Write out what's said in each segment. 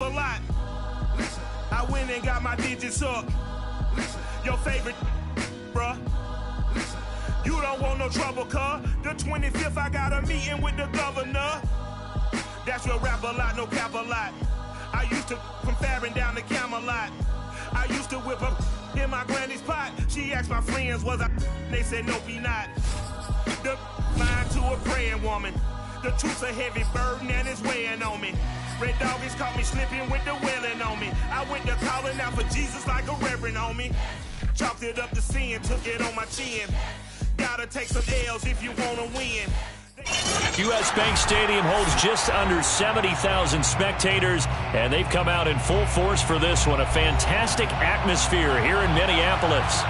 a lot. I went and got my digits up. Your favorite, bruh. You don't want no trouble, cuz. The 25th, I got a meeting with the governor. That's your rap a lot, no cap a lot. I used to from Farron down to Camelot. I used to whip up in my granny's pot. She asked my friends, was I? They said, nope, he not. The line to a praying woman. The truth's a heavy burden and it's weighing on me. Red doggies caught me slipping with the wailing on me. I went to calling out for Jesus like a reverend on me. Chalked it up to sin, took it on my chin. Gotta take some L's if you wanna win. U.S. Bank Stadium holds just under 70,000 spectators, and they've come out in full force for this one. A fantastic atmosphere here in Minneapolis.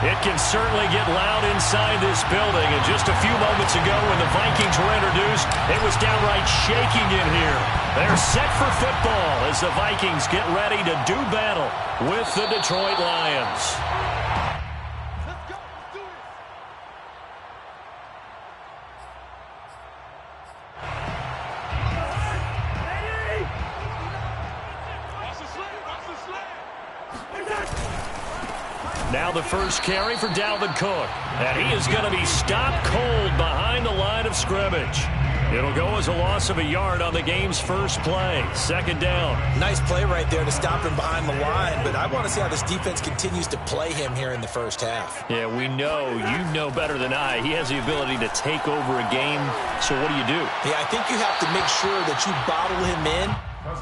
It can certainly get loud inside this building, and just a few moments ago when the Vikings were introduced, it was downright shaking in here. They're set for football as the Vikings get ready to do battle with the Detroit Lions. Now the first carry for Dalvin Cook. And he is going to be stopped cold behind the line of scrimmage. It'll go as a loss of a yard on the game's first play. Second down. Nice play right there to stop him behind the line, but I want to see how this defense continues to play him here in the first half. Yeah, we know. You know better than I. He has the ability to take over a game. So what do you do? Yeah, I think you have to make sure that you bottle him in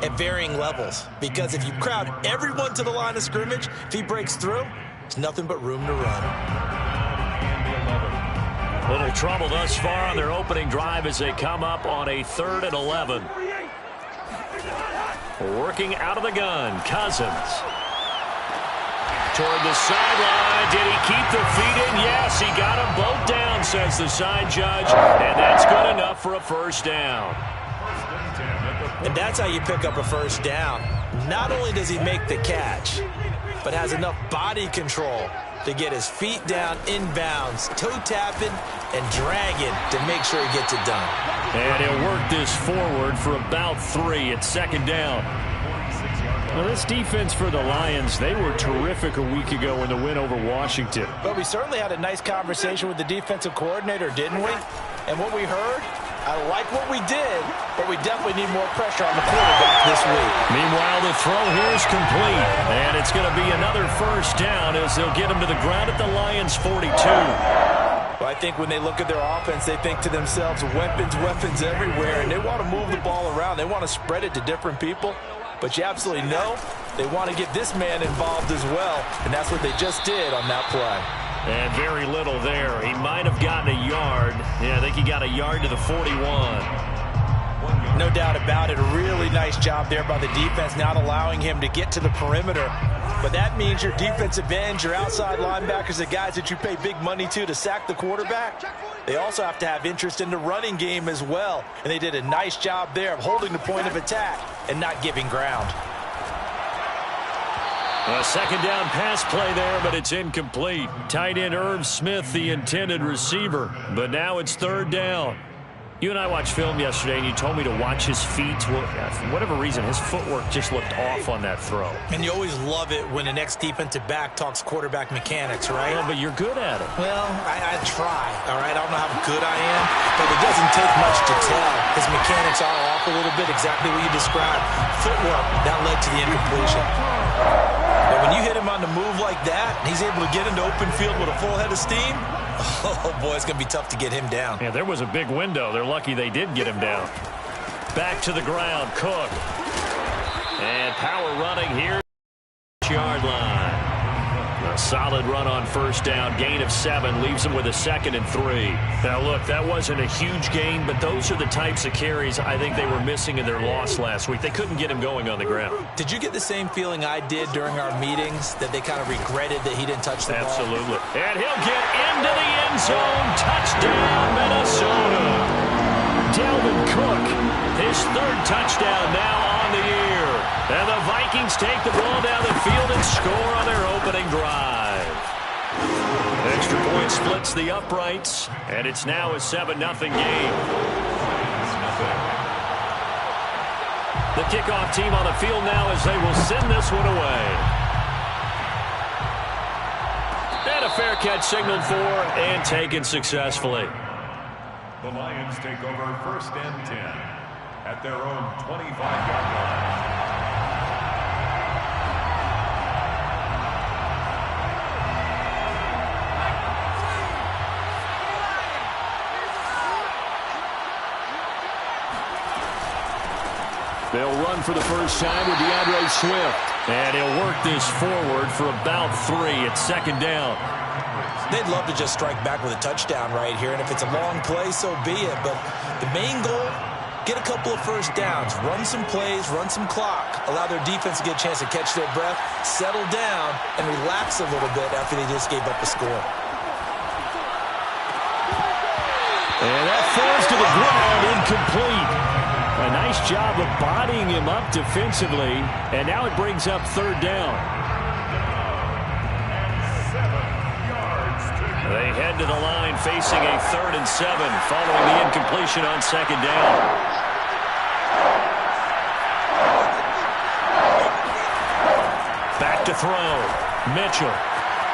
at varying levels, because if you crowd everyone to the line of scrimmage, if he breaks through, there's nothing but room to run. Little trouble thus far on their opening drive as they come up on a 3rd and 11. Working out of the gun, Cousins. Toward the sideline. Did he keep the feet in? Yes, he got them both down, says the side judge. And that's good enough for a first down. And that's how you pick up a first down. Not only does he make the catch, but has enough body control to get his feet down inbounds, toe tapping and dragging to make sure he gets it done. And he'll work this forward for about 3 at second down. Well, this defense for the Lions, they were terrific a week ago in the win over Washington. But we certainly had a nice conversation with the defensive coordinator, didn't we? And what we heard, I like what we did, but we definitely need more pressure on the quarterback this week. Meanwhile, the throw here is complete, and it's going to be another first down as they'll get him to the ground at the Lions' 42. Well, I think when they look at their offense, they think to themselves, weapons, weapons everywhere, and they want to move the ball around. They want to spread it to different people, but you absolutely know they want to get this man involved as well, and that's what they just did on that play. And very little there. He might have gotten a yard. Yeah, I think he got a yard to the 41. No doubt about it. A really nice job there by the defense, not allowing him to get to the perimeter. But that means your defensive ends, your outside linebackers, the guys that you pay big money to sack the quarterback, they also have to have interest in the running game as well. And they did a nice job there of holding the point of attack and not giving ground. A second down pass play there, but it's incomplete. Tight end Irv Smith, the intended receiver. But now it's 3rd down. You and I watched film yesterday, and you told me to watch his feet. Well, for whatever reason, his footwork just looked off on that throw. And you always love it when the next defensive back talks quarterback mechanics, right? Well, but you're good at it. Well, I try, all right? I don't know how good I am, but it doesn't take much to tell. His mechanics are off a little bit, exactly what you described. Footwork, that led to the incompletion. But when you hit him on the move like that, and he's able to get into open field with a full head of steam, oh, boy, it's going to be tough to get him down. Yeah, there was a big window. They're lucky they did get him down. Back to the ground, Cook. And power running here. Yard line. A solid run on first down. Gain of 7 leaves them with a 2nd and 3. Now, look, that wasn't a huge gain, but those are the types of carries I think they were missing in their loss last week. They couldn't get him going on the ground. Did you get the same feeling I did during our meetings, that they kind of regretted that he didn't touch the ball? Absolutely. And he'll get into the end zone. Touchdown, Minnesota. Dalvin Cook, his 3rd touchdown now on the year. And the Vikings take the ball down the field and score on their opening drive. Extra point splits the uprights, and it's now a 7-0 game. The The kickoff team on the field now as they will send this one away. And a fair catch signaled for and taken successfully. The Lions take over 1st and 10 at their own 25-yard line. They'll run for the first time with DeAndre Swift. And he'll work this forward for about 3 at 2nd down. They'd love to just strike back with a touchdown right here, and if it's a long play, so be it. But the main goal, get a couple of first downs, run some plays, run some clock, allow their defense to get a chance to catch their breath, settle down, and relax a little bit after they just gave up a score. And that falls to the ground, incomplete. A nice job of bodying him up defensively, and now it brings up 3rd down. They head to the line facing a 3rd and 7 following the incompletion on 2nd down. Back to throw. Mitchell.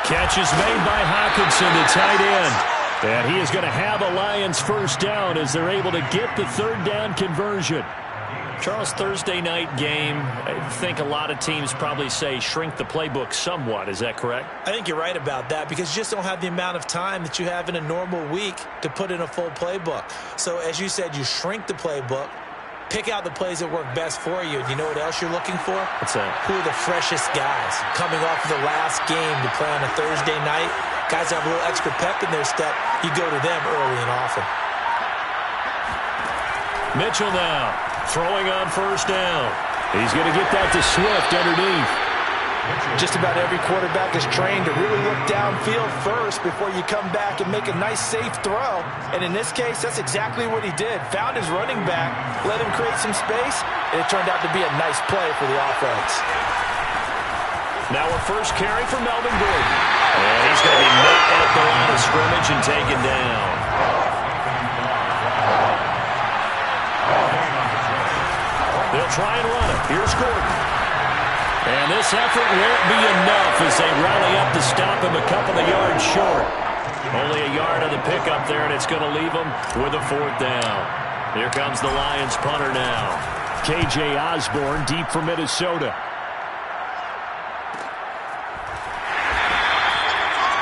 Catch is made by Hawkinson, the tight end. And he is going to have a Lions first down as they're able to get the 3rd down conversion. Charles, Thursday night game, I think a lot of teams probably say shrink the playbook somewhat. Is that correct? I think you're right about that because you just don't have the amount of time that you have in a normal week to put in a full playbook. So as you said, you shrink the playbook, pick out the plays that work best for you. And you know what else you're looking for? What's that? Who are the freshest guys coming off of the last game to play on a Thursday night? Guys have a little extra pep in their step. You go to them early and often. Mitchell now throwing on 1st down. He's going to get that to Swift underneath. Just about every quarterback is trained to really look downfield first before you come back and make a nice, safe throw. And in this case, that's exactly what he did. Found his running back, let him create some space, and it turned out to be a nice play for the offense. Now a first carry for Melvin Gordon. And he's going to be met at the line of scrimmage and taken down. They'll try and run it. Here's Gordon. And this effort won't be enough as they rally up to stop him a couple of yards short. Only a yard on the pickup there, and it's going to leave him with a 4th down. Here comes the Lions punter now. K.J. Osborne deep for Minnesota.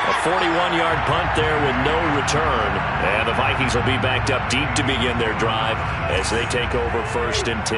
A 41-yard punt there with no return. And the Vikings will be backed up deep to begin their drive as they take over 1st and 10.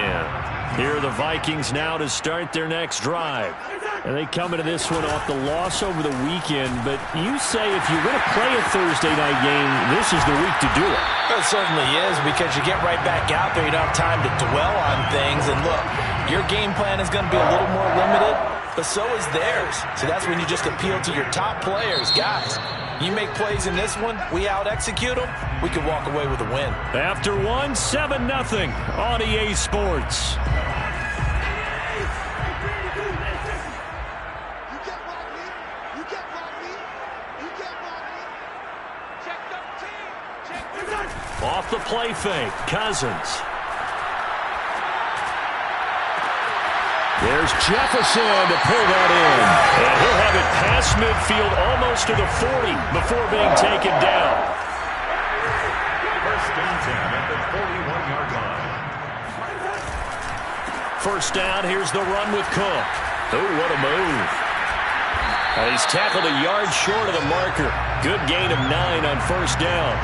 Here are the Vikings now to start their next drive. And they come into this one off the loss over the weekend. But you say if you're going to play a Thursday night game, this is the week to do it. It certainly is because you get right back out there. You don't have time to dwell on things. And look, your game plan is going to be a little more limited, but so is theirs. So that's when you just appeal to your top players. Guys, you make plays in this one, we out-execute them, we can walk away with a win. After 7-0 on EA Sports. Off the play fake, Cousins. There's Jefferson to pull that in. And he'll have it past midfield almost to the 40 before being taken down. 1st and 10 at the 41-yard line. First down, here's the run with Cook. Oh, what a move. He's tackled a yard short of the marker. Good gain of 9 on 1st down.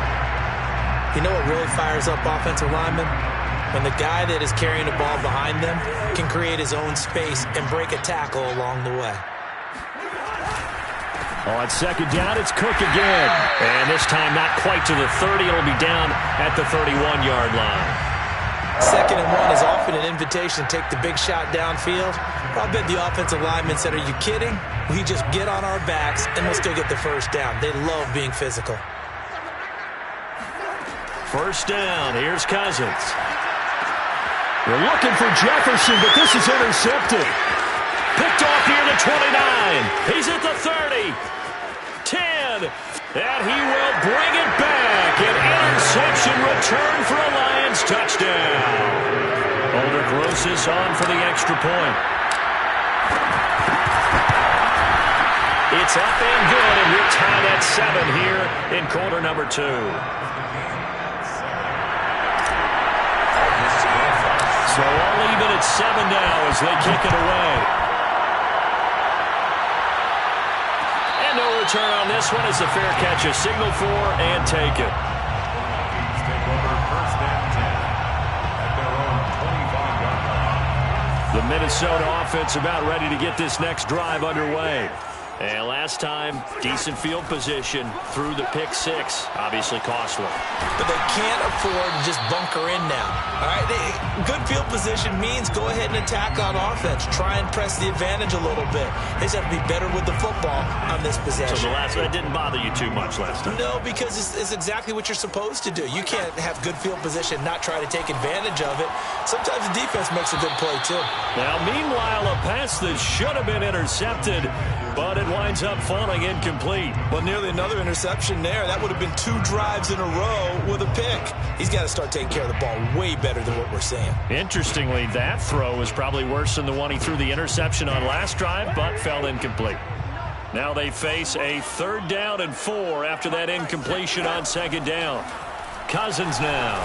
You know what really fires up offensive linemen? When the guy that is carrying the ball behind them can create his own space and break a tackle along the way. On 2nd down, it's Cook again. And this time not quite to the 30. It'll be down at the 31-yard line. 2nd and 1 is often an invitation to take the big shot downfield. I bet the offensive linemen said, are you kidding? We just get on our backs and let's go get the first down. They love being physical. First down, here's Cousins. They're looking for Jefferson, but this is intercepted. Picked off here to 29. He's at the 30. 10. And he will bring it back. An interception return for a Lions touchdown. Aldrich throws this on for the extra point. It's up and good, and we're tied at 7 here in quarter number 2. So all even at 7 now as they kick it away. And no return on this one as the fair catch is signaled for and taken. Vikings take over first and 10 at their own 25-yard line. The Minnesota offense about ready to get this next drive underway. And last time, decent field position through the pick 6. Obviously costly. But they can't afford to just bunker in now. All right, good field position means go ahead and attack on offense. Try and press the advantage a little bit. They just have to be better with the football on this possession. So that didn't bother you too much last time? No, because it's exactly what you're supposed to do. You can't have good field position, not try to take advantage of it. Sometimes the defense makes a good play, too. Now, meanwhile, a pass that should have been intercepted, but it winds up falling incomplete. Well, nearly another interception there. That would have been 2 drives in a row with a pick. He's got to start taking care of the ball way better than what we're seeing. Interestingly, that throw was probably worse than the one he threw the interception on last drive, but fell incomplete. Now they face a 3rd down and 4 after that incompletion on 2nd down. Cousins now.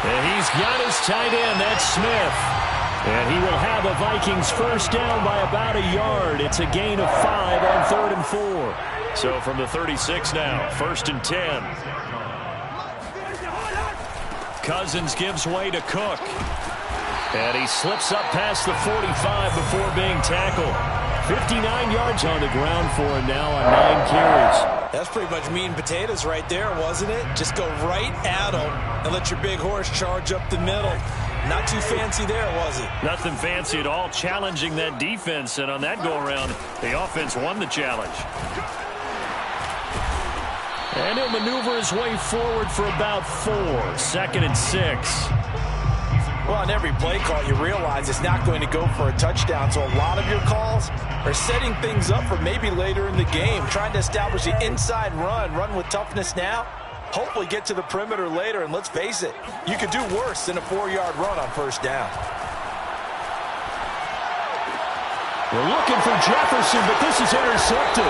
And he's got his tight end. That's Smith. And he will have the Vikings first down by about a yard. It's a gain of 5 on 3rd and 4. So from the 36 now, 1st and 10. Cousins gives way to Cook. And he slips up past the 45 before being tackled. 59 yards on the ground for him now on 9 carries. That's pretty much meat and potatoes right there, wasn't it? Just go right at him and let your big horse charge up the middle. Not too fancy there, was it? Nothing fancy at all, challenging that defense. And on that go-around, the offense won the challenge. And he'll maneuver his way forward for about 4. 2nd and 6. Well, on every play call, you realize it's not going to go for a touchdown. So a lot of your calls are setting things up for maybe later in the game, trying to establish the inside run with toughness now. Hopefully get to the perimeter later, and let's face it, you could do worse than a 4-yard run on 1st down. We're looking for Jefferson, but this is intercepted.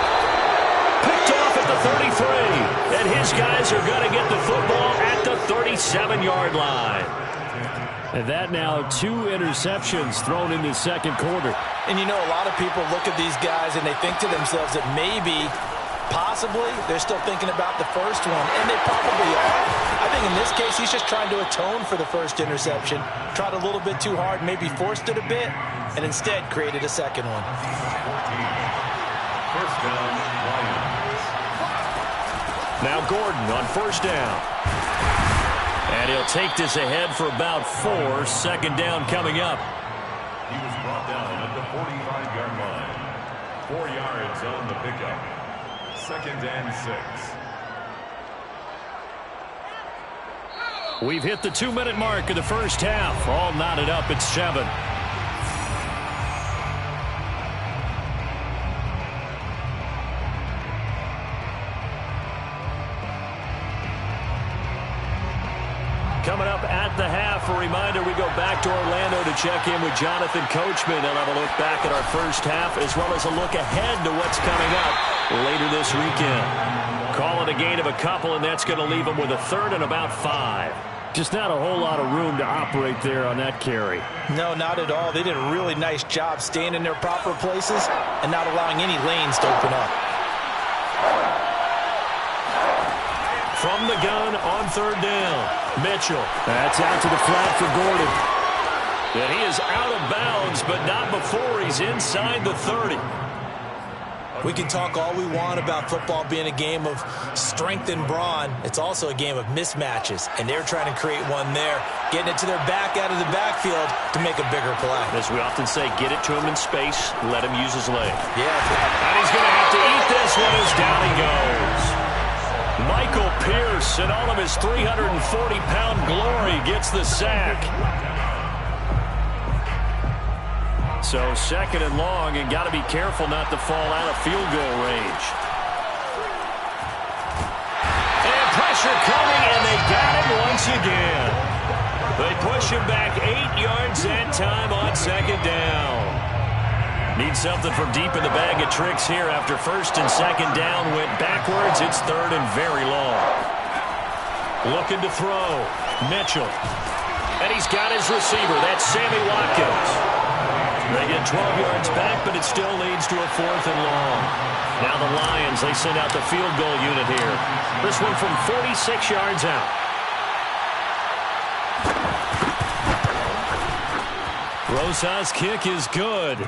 Picked off at the 33, and his guys are going to get the football at the 37-yard line. And that now 2 interceptions thrown in the 2nd quarter. And you know, a lot of people look at these guys and they think to themselves that maybe, possibly, they're still thinking about the first one, and they probably are. I think in this case, he's just trying to atone for the first interception. Tried a little bit too hard, maybe forced it a bit, and instead created a 2nd one. 1st down, Lions. Now Gordon on 1st down. And he'll take this ahead for about 4. 2nd down coming up. He was brought down at the 45-yard line. 4 yards on the pickup. 2nd and 6. We've hit the 2-minute mark of the first half. All knotted up at 7. Coming up at the half, a reminder, we go back to Orlando to check in with Jonathan Coachman. They'll have a look back at our first half as well as a look ahead to what's coming up later this weekend. Call it a gain of a couple, and that's going to leave them with a 3rd and about 5. Just not a whole lot of room to operate there on that carry. No, not at all. They did a really nice job staying in their proper places and not allowing any lanes to open up. From the gun on 3rd down, Mitchell. That's out to the flat for Gordon. And he is out of bounds, but not before he's inside the 30. We can talk all we want about football being a game of strength and brawn. It's also a game of mismatches, and they're trying to create one there, getting it to their back out of the backfield to make a bigger play. As we often say, get it to him in space, let him use his leg. Yeah. And he's going to have to eat this one as down he goes. Michael Pierce, in all of his 340-pound glory, gets the sack. So 2nd and long, and got to be careful not to fall out of field goal range. And pressure coming, and they got him once again. They push him back 8 yards that time on second down. Need something from deep in the bag of tricks here after first and second down went backwards. It's third and very long. Looking to throw. Mitchell. And he's got his receiver. That's Sammy Watkins. They get 12 yards back, but it still leads to a fourth and long. Now the Lions, they send out the field goal unit here. This one from 46 yards out. Rosas' kick is good.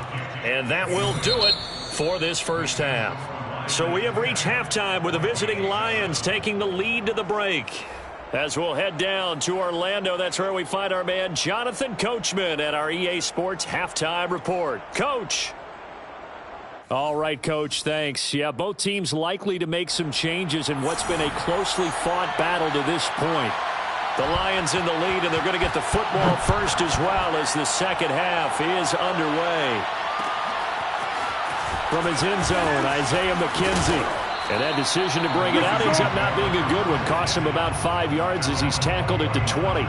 And that will do it for this first half. So we have reached halftime with the visiting Lions taking the lead to the break. As we'll head down to Orlando, that's where we find our man Jonathan Coachman at our EA Sports Halftime Report. Coach. All right, Coach, thanks. Yeah, both teams likely to make some changes in what's been a closely fought battle to this point. The Lions in the lead, and they're going to get the football first as well as the second half is underway. From his end zone, Isaiah McKenzie. And that decision to bring it out ends up not being a good one. Cost him about 5 yards as he's tackled at the 20.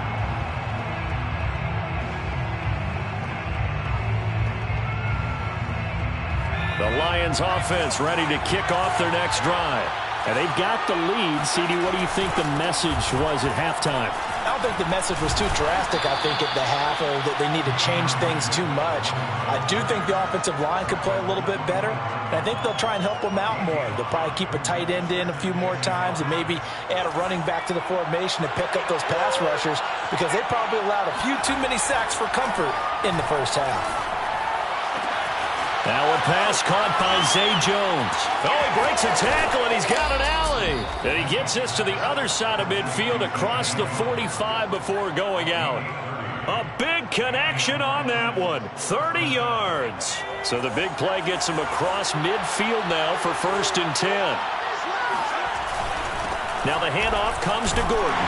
The Lions offense ready to kick off their next drive. And they've got the lead. CD, what do you think the message was at halftime? I don't think the message was too drastic, I think, at the half, or that they need to change things too much. I do think the offensive line could play a little bit better, and I think they'll try and help them out more. They'll probably keep a tight end in a few more times and maybe add a running back to the formation to pick up those pass rushers, because they probably allowed a few too many sacks for comfort in the first half. Now a pass caught by Zay Jones. Oh, he breaks a tackle, and he's got an alley. And he gets this to the other side of midfield across the 45 before going out. A big connection on that one. 30 yards. So the big play gets him across midfield now for first and 10. Now the handoff comes to Gordon.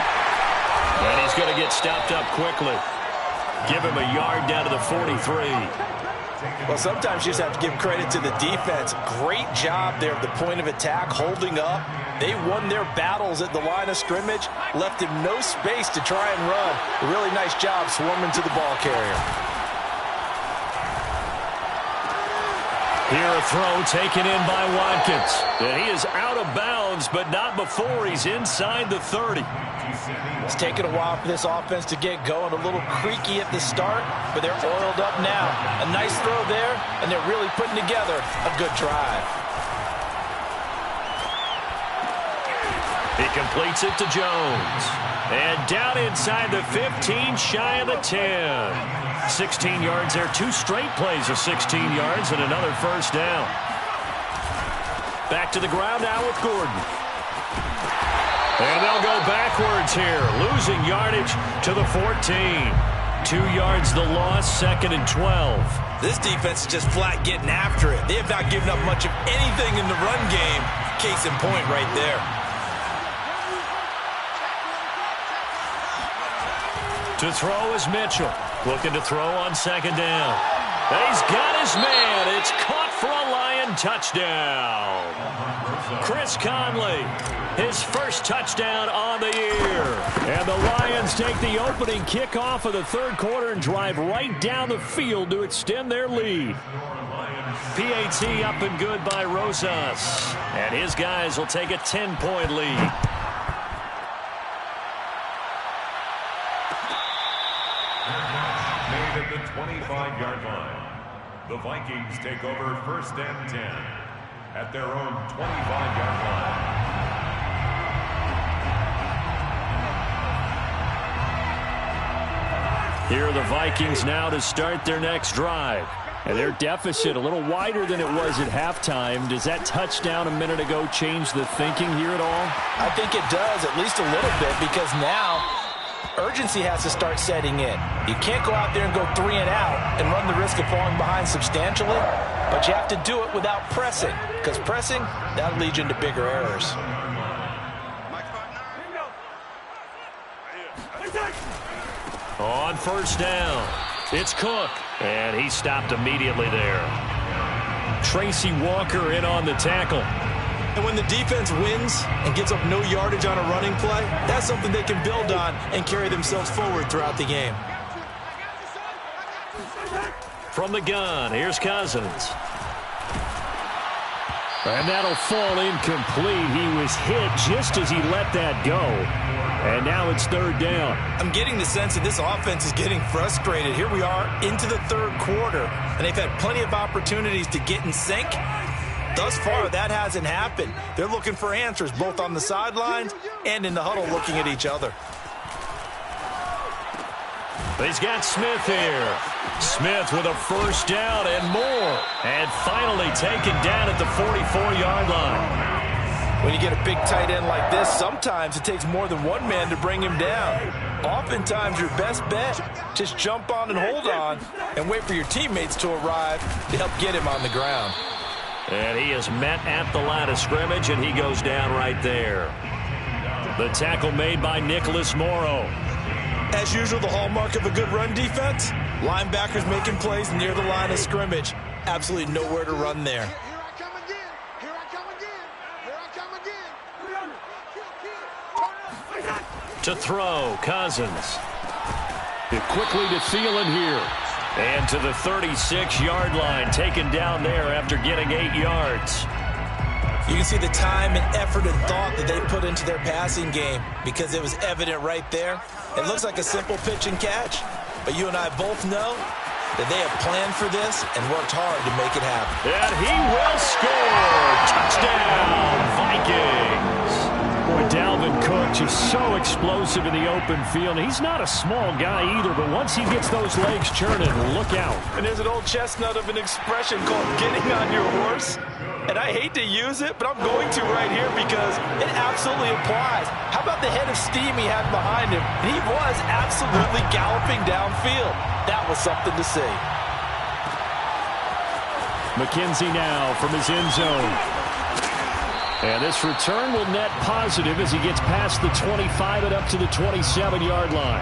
And he's going to get stopped up quickly. Give him a yard down to the 43. Well, sometimes you just have to give credit to the defense. Great job there at the point of attack, holding up. They won their battles at the line of scrimmage, left him no space to try and run. A really nice job swarming to the ball carrier. Here a throw taken in by Watkins. And he is out of bounds, but not before he's inside the 30. It's taken a while for this offense to get going. A little creaky at the start, but they're oiled up now. A nice throw there, and they're really putting together a good drive. He completes it to Jones. And down inside the 15, shy of the 10. 16 yards there. 2 straight plays of 16 yards and another first down. Back to the ground now with Gordon. And they'll go backwards here, losing yardage to the 14. 2 yards the loss, second and 12. This defense is just flat getting after it. They have not given up much of anything in the run game. Case in point right there. To throw is Mitchell. Looking to throw on second down. And he's got his man. It's caught for a Lion touchdown. Chris Conley, his first touchdown on the year. And the Lions take the opening kickoff of the third quarter and drive right down the field to extend their lead. PAT up and good by Rosas. And his guys will take a 10-point lead. Made at the 25-yard line. The Vikings take over first and 10 at their own 25-yard line. Here are the Vikings now to start their next drive. And their deficit a little wider than it was at halftime. Does that touchdown a minute ago change the thinking here at all? I think it does, at least a little bit, because now urgency has to start setting in. You can't go out there and go 3 and out and run the risk of falling behind substantially, but you have to do it without pressing, because pressing, that'll lead you into bigger errors. On first down, it's Cook, and he stopped immediately there. Tracy Walker in on the tackle. And when the defense wins and gives up no yardage on a running play, that's something they can build on and carry themselves forward throughout the game. From the gun, here's Cousins. And that'll fall incomplete. He was hit just as he let that go. And now it's third down. I'm getting the sense that this offense is getting frustrated. Here we are into the third quarter, and they've had plenty of opportunities to get in sync. Thus far, that hasn't happened. They're looking for answers both on the sidelines and in the huddle looking at each other. He's got Smith here. Smith with a first down and more. And finally taken down at the 44-yard line. When you get a big tight end like this, sometimes it takes more than one man to bring him down. Oftentimes, your best bet, just jump on and hold on and wait for your teammates to arrive to help get him on the ground. And he is met at the line of scrimmage, and he goes down right there. The tackle made by Nicholas Morrow. As usual, the hallmark of a good run defense, linebackers making plays near the line of scrimmage. Absolutely nowhere to run there. To throw, Cousins. Quickly to Thielen here. And to the 36-yard line, taken down there after getting 8 yards. You can see the time and effort and thought that they put into their passing game because it was evident right there. It looks like a simple pitch and catch, but you and I both know that they have planned for this and worked hard to make it happen. And he will score! Touchdown, Vikings! Boy, Dalvin Cook just so explosive in the open field. He's not a small guy either, but once he gets those legs churning, look out. And there's an old chestnut of an expression called getting on your horse. And I hate to use it, but I'm going to right here because it absolutely applies. How about the head of steam he had behind him? And he was absolutely galloping downfield. That was something to see. McKenzie now from his end zone. And this return will net positive as he gets past the 25 and up to the 27-yard line.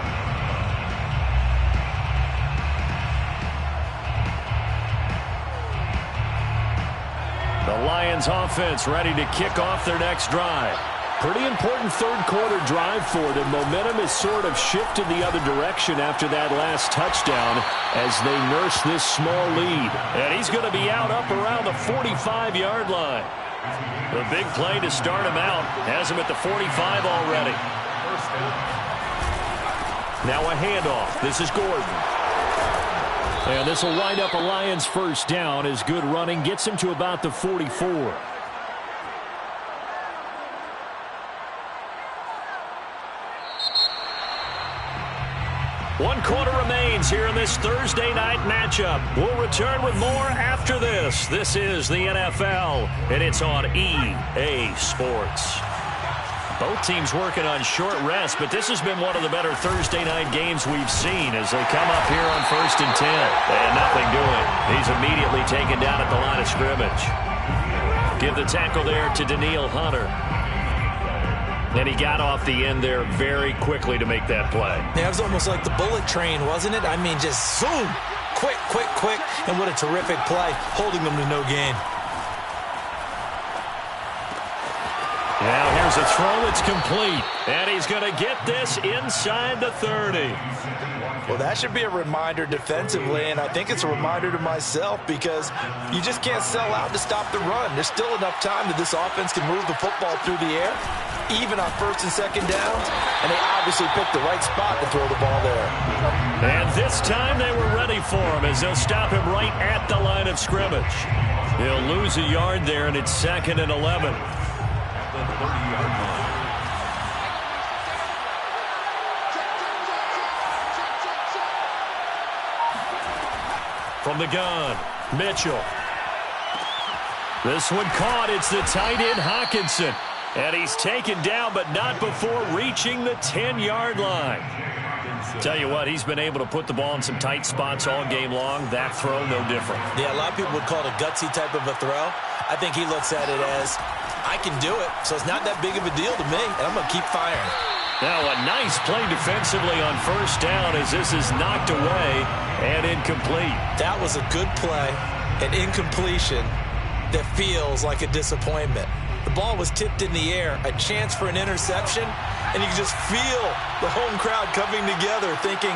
The Lions offense ready to kick off their next drive. Pretty important third quarter drive for them. Momentum has sort of shifted the other direction after that last touchdown as they nurse this small lead. And he's going to be out up around the 45-yard line. The big play to start him out has him at the 45 already. Now a handoff. This is Gordon. And this will wind up a Lions first down as good running gets him to about the 44. One quarter remains here in this Thursday night matchup. We'll return with more after this. This is the NFL, and it's on EA Sports. Both teams working on short rest, but this has been one of the better Thursday night games we've seen as they come up here on 1st and 10. And nothing doing. He's immediately taken down at the line of scrimmage. Give the tackle there to Danielle Hunter. And he got off the end there very quickly to make that play. Yeah, it was almost like the bullet train, wasn't it? I mean, just zoom, quick, quick, quick. And what a terrific play, holding them to no gain. Now here's a throw that's complete. And he's going to get this inside the 30. Well, that should be a reminder defensively, and I think it's a reminder to myself because you just can't sell out to stop the run. There's still enough time that this offense can move the football through the air, even on 1st and 2nd downs, and they obviously picked the right spot to throw the ball there. And this time they were ready for him as they'll stop him right at the line of scrimmage. He'll lose a yard there, and it's 2nd and 11. From the gun, Mitchell. This one caught. It's the tight end, Hockenson. And he's taken down, but not before reaching the 10-yard line. Tell you what, he's been able to put the ball in some tight spots all game long. That throw, no different. Yeah, a lot of people would call it a gutsy type of a throw. I think he looks at it as, I can do it, so it's not that big of a deal to me, and I'm going to keep firing. Now a nice play defensively on 1st down as this is knocked away and incomplete. That was a good play, an incompletion that feels like a disappointment. The ball was tipped in the air, a chance for an interception, and you can just feel the home crowd coming together thinking,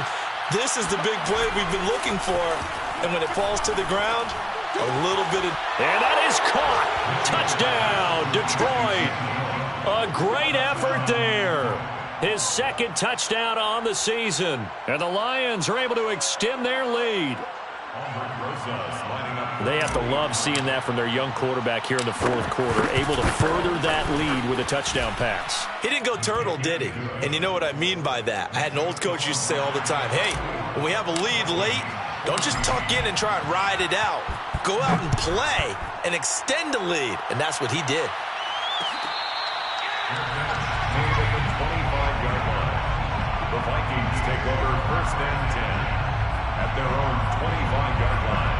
this is the big play we've been looking for. And when it falls to the ground, a little bit of... And that is caught. Touchdown, Detroit. A great effort there. His second touchdown on the season. And the Lions are able to extend their lead. They have to love seeing that from their young quarterback here in the fourth quarter, able to further that lead with a touchdown pass. He didn't go turtle, did he? And you know what I mean by that. I had an old coach used to say all the time, hey, when we have a lead late, don't just tuck in and try and ride it out. Go out and play and extend the lead. And that's what he did. The Vikings take over first and 10 at their own 25-yard line.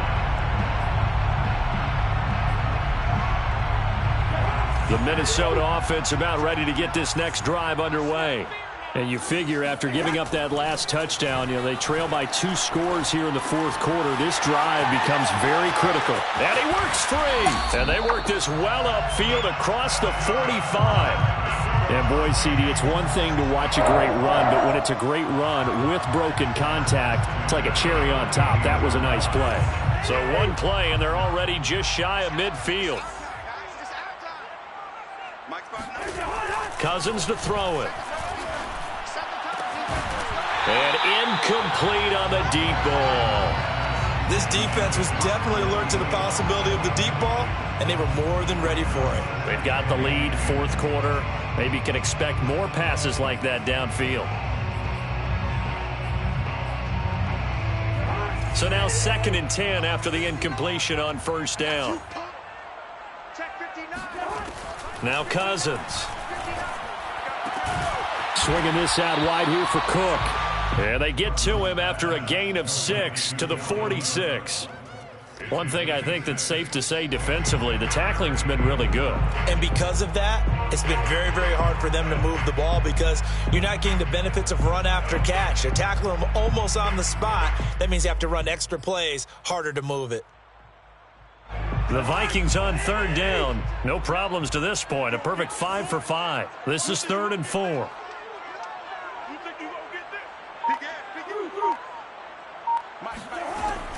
The Minnesota offense about ready to get this next drive underway. And you figure after giving up that last touchdown, they trail by 2 scores here in the fourth quarter. This drive becomes very critical. And he works free. And they work this well upfield across the 45. And boy, CD, it's one thing to watch a great run, but when it's a great run with broken contact, it's like a cherry on top. That was a nice play. So one play, and they're already just shy of midfield. Cousins to throw it. And incomplete on the deep ball. This defense was definitely alert to the possibility of the deep ball, and they were more than ready for it. They've got the lead, fourth quarter. Maybe can expect more passes like that downfield. So now 2nd and 10 after the incompletion on first down. Now Cousins. Swinging this out wide here for Cook. And they get to him after a gain of 6 to the 46. One thing I think that's safe to say defensively, the tackling's been really good. And because of that, it's been very, very hard for them to move the ball because you're not getting the benefits of run after catch. You're tackling them almost on the spot. That means you have to run extra plays, harder to move it. The Vikings on third down. No problems to this point. A perfect 5 for 5. This is 3rd and 4.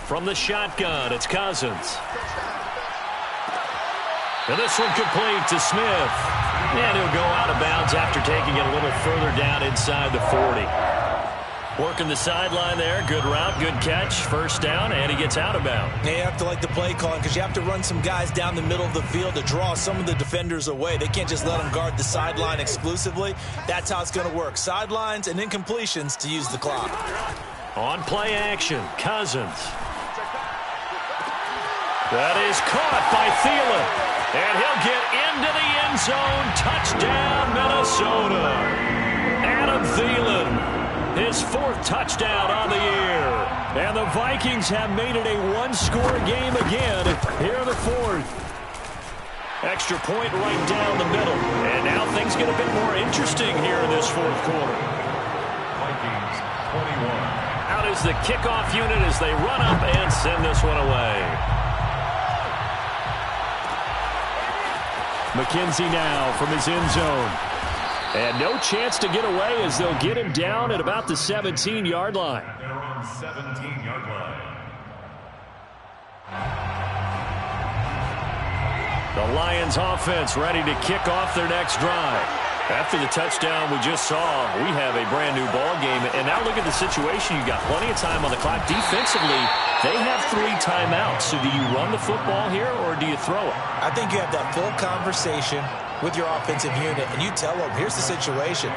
From the shotgun, it's Cousins. And this one complete to Smith. And he'll go out of bounds after taking it a little further down inside the 40. Working the sideline there. Good route, good catch. First down, and he gets out of bounds. You have to like the play calling because you have to run some guys down the middle of the field to draw some of the defenders away. They can't just let them guard the sideline exclusively. That's how it's going to work. Sidelines and incompletions to use the clock. On play action, Cousins. That is caught by Thielen. And he'll get into the end zone. Touchdown, Minnesota. Adam Thielen, his 4th touchdown on the year. And the Vikings have made it a one-score game again here in the 4th. Extra point right down the middle. And now things get a bit more interesting here in this 4th quarter. Vikings 21. Out is the kickoff unit as they run up and send this one away. McKenzie now from his end zone. And no chance to get away as they'll get him down at about the 17-yard line. They're on 17-yard line. The Lions offense ready to kick off their next drive. After the touchdown we just saw, we have a brand new ball game. And now look at the situation. You've got plenty of time on the clock. Defensively, they have 3 timeouts. So do you run the football here or do you throw it? I think you have that full conversation with your offensive unit, and you tell them, here's the situation.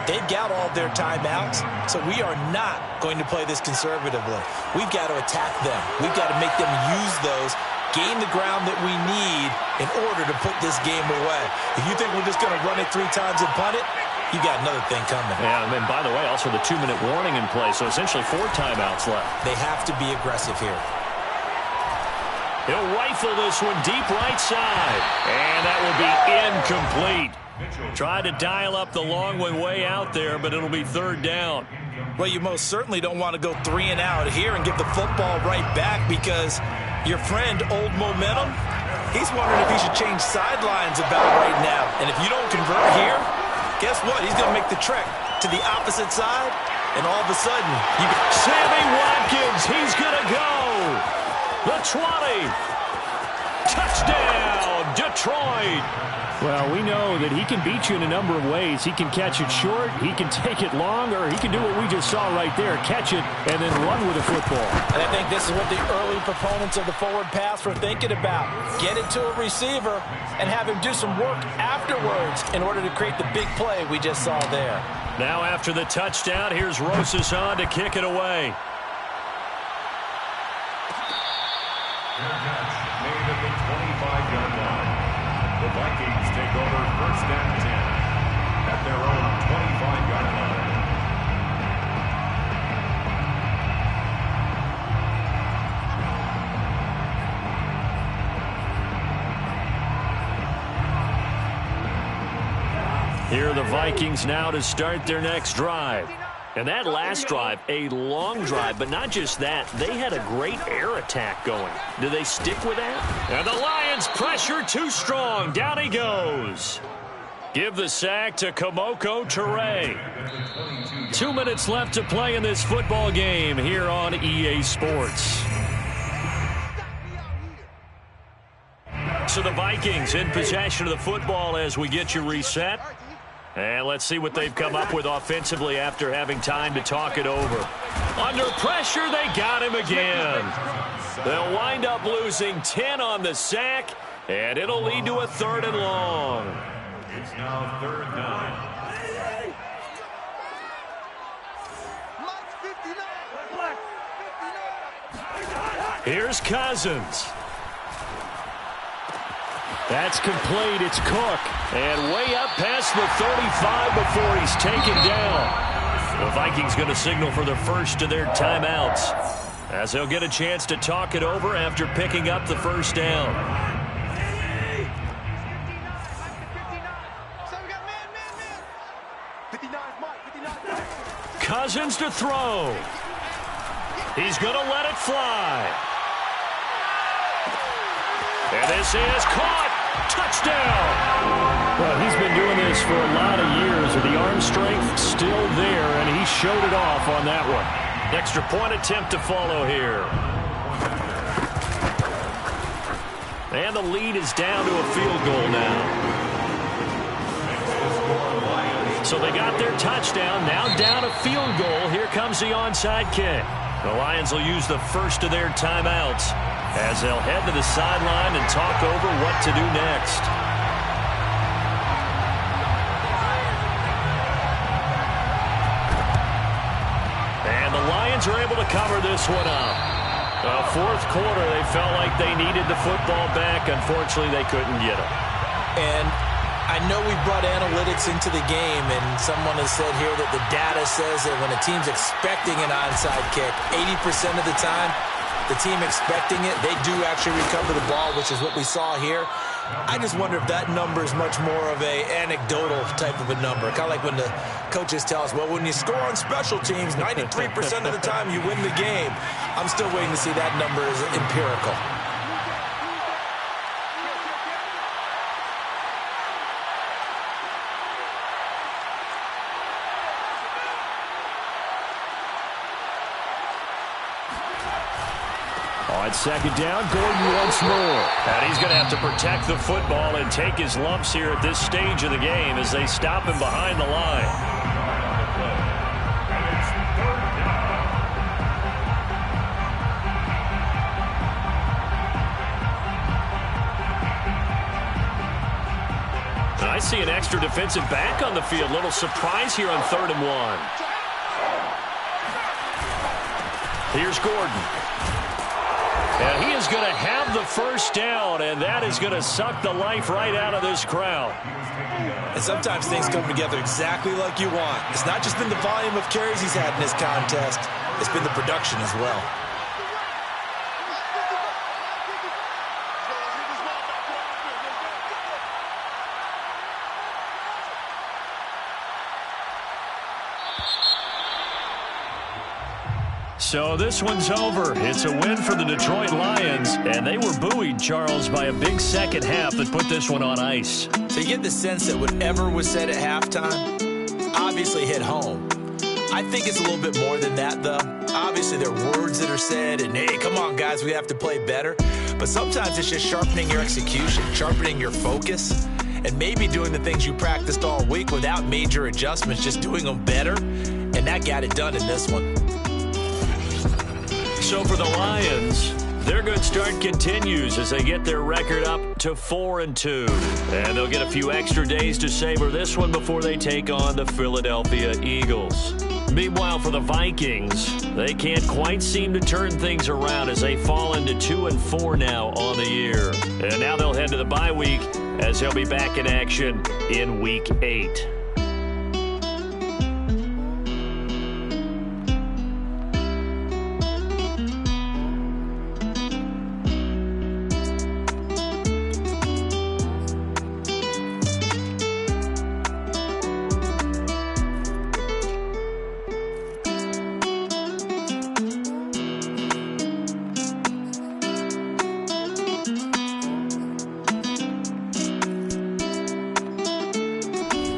They've got all their timeouts, so we are not going to play this conservatively. We've got to attack them. We've got to make them use those, gain the ground that we need in order to put this game away. If you think we're just going to run it 3 times and punt it, you got another thing coming. Yeah, and by the way, also the 2-minute warning in play, so essentially 4 timeouts left. They have to be aggressive here. He'll rifle this one deep right side. And that will be incomplete. Tried to dial up the long one way out there, but it'll be 3rd down. Well, you most certainly don't want to go 3 and out here and give the football right back because your friend, Old Momentum, He's wondering if he should change sidelines about right now. And if you don't convert here, guess what? He's going to make the trek to the opposite side, and all of a sudden, Sammy Watkins, he's going to go. The 20. Touchdown, Detroit. Well, we know that he can beat you in a number of ways. He can catch it short, he can take it long, or he can do what we just saw right there, catch it and then run with the football. And I think this is what the early proponents of the forward pass were thinking about. Get it to a receiver and have him do some work afterwards in order to create the big play we just saw there. Now after the touchdown, here's Rosas on to kick it away. Made at the 25-yard line. The Vikings take over first and 10 at their own 25-yard line. Here are the Vikings now to start their next drive. And that last drive, a long drive, but not just that. They had a great air attack going. Do they stick with that? And the Lions pressure too strong. Down he goes. Give the sack to Kamoko Toure. 2 minutes left to play in this football game here on EA Sports. So the Vikings in possession of the football as we get you reset. And let's see what they've come up with offensively after having time to talk it over. Under pressure, they got him again. They'll wind up losing 10 on the sack, and it'll lead to a 3rd and long. It's now 3rd down. Here's Cousins. That's complete. It's Cook. And way up past the 35 before he's taken down. The Vikings going to signal for the first of their timeouts, as they'll get a chance to talk it over after picking up the first down. Cousins to throw. He's going to let it fly. And this is caught. Touchdown. Well, he's been doing this for a lot of years, and the arm strength still there, and he showed it off on that one. Extra point attempt to follow here. And the lead is down to a field goal now. So they got their touchdown, now down a field goal. Here comes the onside kick. The Lions will use the first of their timeouts as they'll head to the sideline and talk over what to do next. And the Lions are able to cover this one up. Fourth quarter, they felt like they needed the football back. Unfortunately, they couldn't get it. And I know we brought analytics into the game, and someone has said here that the data says that when a team's expecting an onside kick, 80% of the time, the team expecting it, they do actually recover the ball, which is what we saw here. I just wonder if that number is much more of a anecdotal type of a number. Kind of like when the coaches tell us, well, when you score on special teams, 93% of the time you win the game. I'm still waiting to see that number is empirical. On second down, Gordon once more. And he's going to have to protect the football and take his lumps here at this stage of the game as they stop him behind the line. And I see an extra defensive back on the field. Little surprise here on 3rd and 1. Here's Gordon. And he is going to have the first down, and that is going to suck the life right out of this crowd. And sometimes things come together exactly like you want. It's not just been the volume of carries he's had in this contest. It's been the production as well. So this one's over. It's a win for the Detroit Lions, and they were buoyed, Charles, by a big second half that put this one on ice. So you get the sense that whatever was said at halftime obviously hit home. I think it's a little bit more than that, though. Obviously, there are words that are said, and, hey, come on, guys, we have to play better. But sometimes it's just sharpening your execution, sharpening your focus, and maybe doing the things you practiced all week without major adjustments, just doing them better. And that got it done in this one. So for the Lions, their good start continues as they get their record up to 4-2. And they'll get a few extra days to savor this one before they take on the Philadelphia Eagles. Meanwhile, for the Vikings, they can't quite seem to turn things around as they fall into 2-4 now on the year. And now they'll head to the bye week as they'll be back in action in Week 8.